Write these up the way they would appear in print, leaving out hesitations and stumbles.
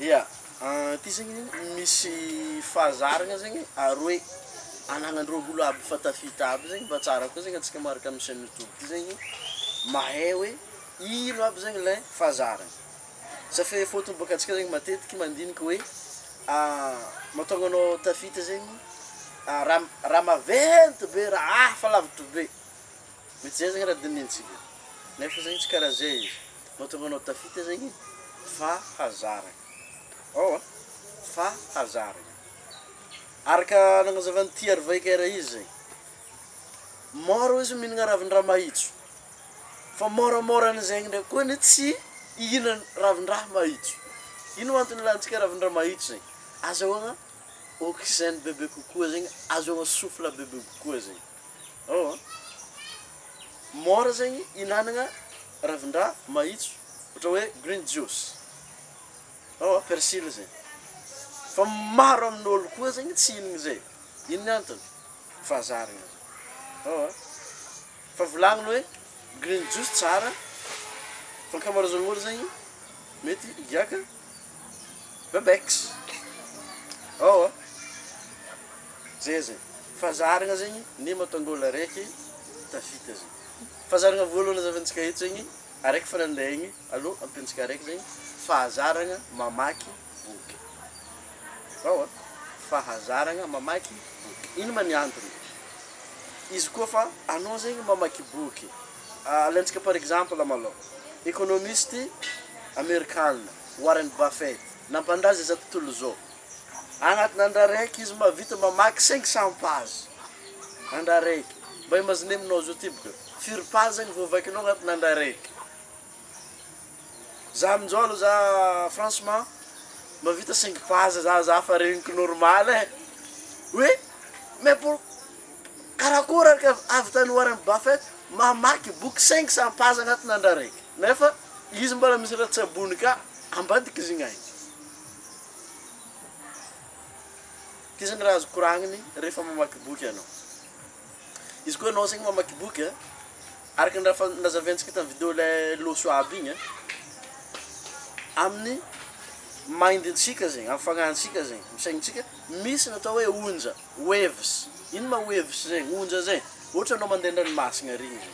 Ya, ty zegny misy fahazaragna zegny aroe anagnandreo olo aby fa tafita aby zegny mba tsara koa zegny antsika maraka amin'ny chaîne YouTube ty zegny mahay hoe ino aby zegny le fahazaragna. Sa fe fôtony bôka antsika zegny matetiky mandiniky hoe mahatonga anao tafita zegny raha maventy be raha hafa lavitra be. Mety zay zegny raha dinintsika. Nefa zegny tsy karaha zay izy. Mahatonga anao tafita zegny fahazaragna. Fahazaragna. Araka nagnazavany THIERRY vaikera izy zegny. Mora izy mihinagna ravin-draha mahitso. Fa moramora zegny ndraiky koa ny tsy ihinana ravin-draha mahitso. Ino antony ilantsika ravin-draha mahitso zegny? Azahoagna oxygène bebe kokoa zegny, azahoagna souffle bebe kokoa zegny. Mora zegny ihinanagna ravin-draha mahitso, ohatra hoe green juice. Persil zegny. Fa maro amin'olo koa zegny tsy ihinagna zay. Ino ny antony? Fahazaragna. Fa volagniny hoe green juice tsara, fa ankamaroan'olo zegny mety higiaka bebex. Zay zegny. Fahazaragna zegny ny mahatonga olo araiky tafita zegny. Fahazaragna voalohany azavantsika eto zegny, araiky fanandehigny, aloha ampiantsika araiky zegny, fahazaragna mamaky boky. Fahazaragna mamaky boky. Ino ma ny antony? Izy koa fa anao zegny mamaky boky. Alantsika par exemple malôha, économiste américain Warren Buffett nampandaza iza tontolo zao. Agnatin'ny andro araiky izy mahavita mamaky 500 page. Andro araiky. Mba imazineminao zao ty boka. 4 page zegny voavakinao agnatin'ny andro araiky. Za amin'izao aloha za franchement mahavita 5 page za fa regniko normal e. Oui, mais pour karakory araka avitan'ny Warren Buffett mamaky boky 500 page agnatin'ny andro araiky. Nefa izy mbola misy raha tsabony ka ambadiky zegny ahy. Ty zegny raha azo koragniny rehefa mamaky boky anao. Izy koa anao zegny mamaky boky araka ny raha nazaventsika tamin'ny vidéo le loso aby igny amin'ny mindintsika zegny, amin'ny fagnahintsika zegny, misaignintsika misy natao hoe onja, waves. Ino ma waves zegny? Onja zegny. Ohatra anao mandeha an-dranomasina regny zegny.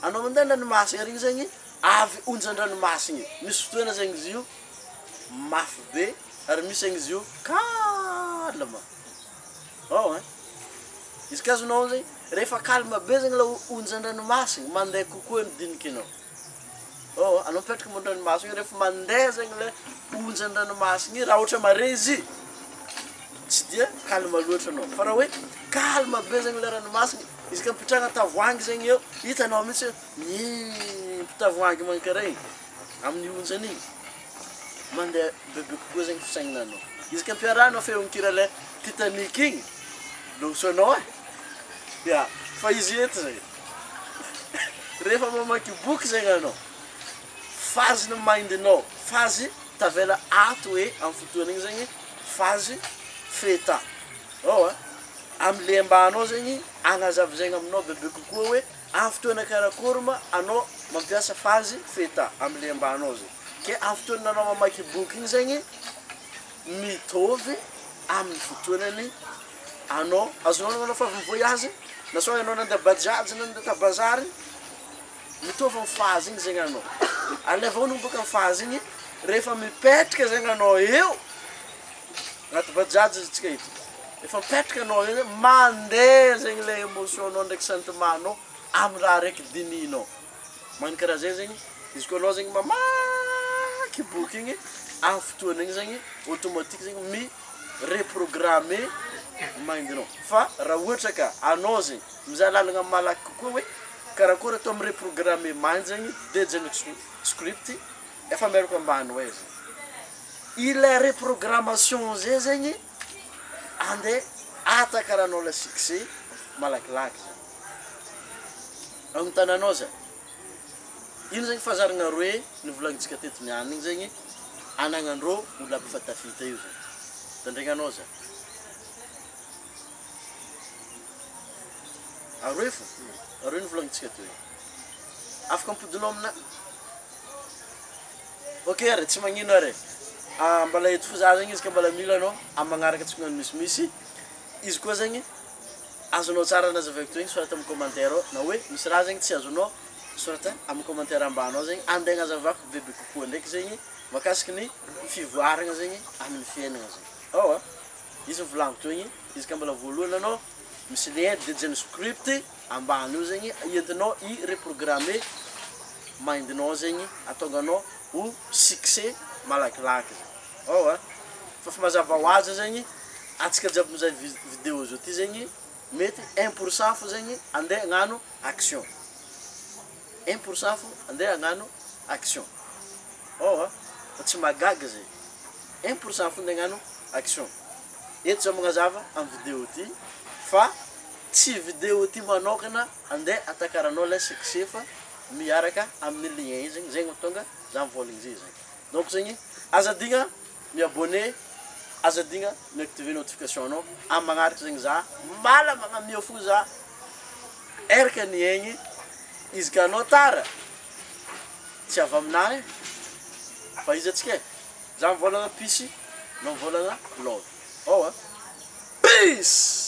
Anao mandeha an-dranomasina regny zegny, avy onja an-dranomasina. Misy fotoana zegny izy io mafy be, ary misy zegny izy io calme. Izy ka azonao zegny, rehefa calme be zegny la onja an-dranomasina, mandeha kokoa ny dinikinao. Anao mipetraka mo an-dranomasina, rehefa mandeha zegny le onja an-dranomasina raha ohatra mare izy, tsy dia calme loatra anao. Fa raha hoe calme be zegny le ranomasina, izy ka mipitrahana tavoahangy zegny eo, hitanao mihitsy tavoahangy mankaregny amin'ny onjan'igny. Mandeha bebe kokoa zegny fisainanao. Izy ka ampiarahana feon-kira le Titanic igny, losoanao e. Ya, fa izy eto zegny. Rehefa mamaky boky zegny anao, fazy ny mindinao, fazy tavela ato hoe amin'ny fotoana igny zegny, fazy feta. Am'le ambanao zegny, agnazavy zegny aminao bebe kokoa hoe amin'ny fotoana karakory ma anao mampiasa fazy feta am'le ambanao zegny. Ke amin'ny fotoana anao mamaky boky igny zegny, mitovy amin'ny fotoanany anao azonao anao fa avy mivoyage, na sao anao nandeha bajaj na nandeha tabazary, mitovy amin'ny fazy igny zegny anao. Alevao no boka amin'ny fazy igny, rehefa mipetraka zegny anao eo, agnaty bajaj izy tsika ito. Rehefa mipetraka anao eo, mandeha zegny le émotion-nao ndraiky sentimentanao amin'ny raha raiky dininao. Magnano karaha zay zegny, izy koa anao zegny mamaky boky igny, amin'ny fotoana igny zegny, automatique zegny reprogrammer mindinao. Fa raha ohatra ka anao zegny mizaha lalagna malaky kokoa hoe karakory atao amin'ny reprogrammer mind zegny, dedjana script, efa miaraka ambany hoe zegny. Ilay reprogrammation zay zegny, andeha atakaranao la succès malakilaky zegny. Agnotananao zay. Ino zegny fahazaragna roe nivolagnintsika teto niany igny zegny, anagnandreo olo aby fa tafita io zegny. Tandregnanao zay. Aroe fo, aroe nivolagnintsika teo. Afaka ampodinao amina. Ok are, tsy magnino are. mbala eto fo za zegny izy ka mbala mila anao amin'ny magnaraka tsonany misimisy izy koa zegny azonao tsara nazavaiko to igny sorata amin'ny commentaire na hoe misy raha zegny tsy azonao sorata amin'ny commentaire ambany ao zegny andeha nazavako bebe kokoa ndraiky zegny makasiky ny fivoarana zegny amin'ny fiainana zegny izy volagno to igny izy ka mbala voalohany anao misy lien dediny script ambany io zegny entinao i-reprogrammer mindinao zegny atonganao ho succès malakilaky zegny fa mazava ho azy zegny atsika jiaby mizaha vidéo zao ty zegny mety 1% fo zegny andeha hagnano action 1% fo andeha hagnano action fa tsy magaga zegny 1% fo andeha hagnano action eto zao magnazava amin'ny vidéo ty fa tsy vidéo ty manokana andeha atakaranao le succès fa miaraka amin'ny lien zegny zegny matonga za mivoligny zay zegny donc zegny azadigna mi-abonné azadigna mi-activer notification anao amin'ny magnaraka zegny za mbala magnamia fo za eraka ny aigny izy ka anao tara tsy avy aminahy fa izy atsika za mivolagna pisy no mivolagna love peace.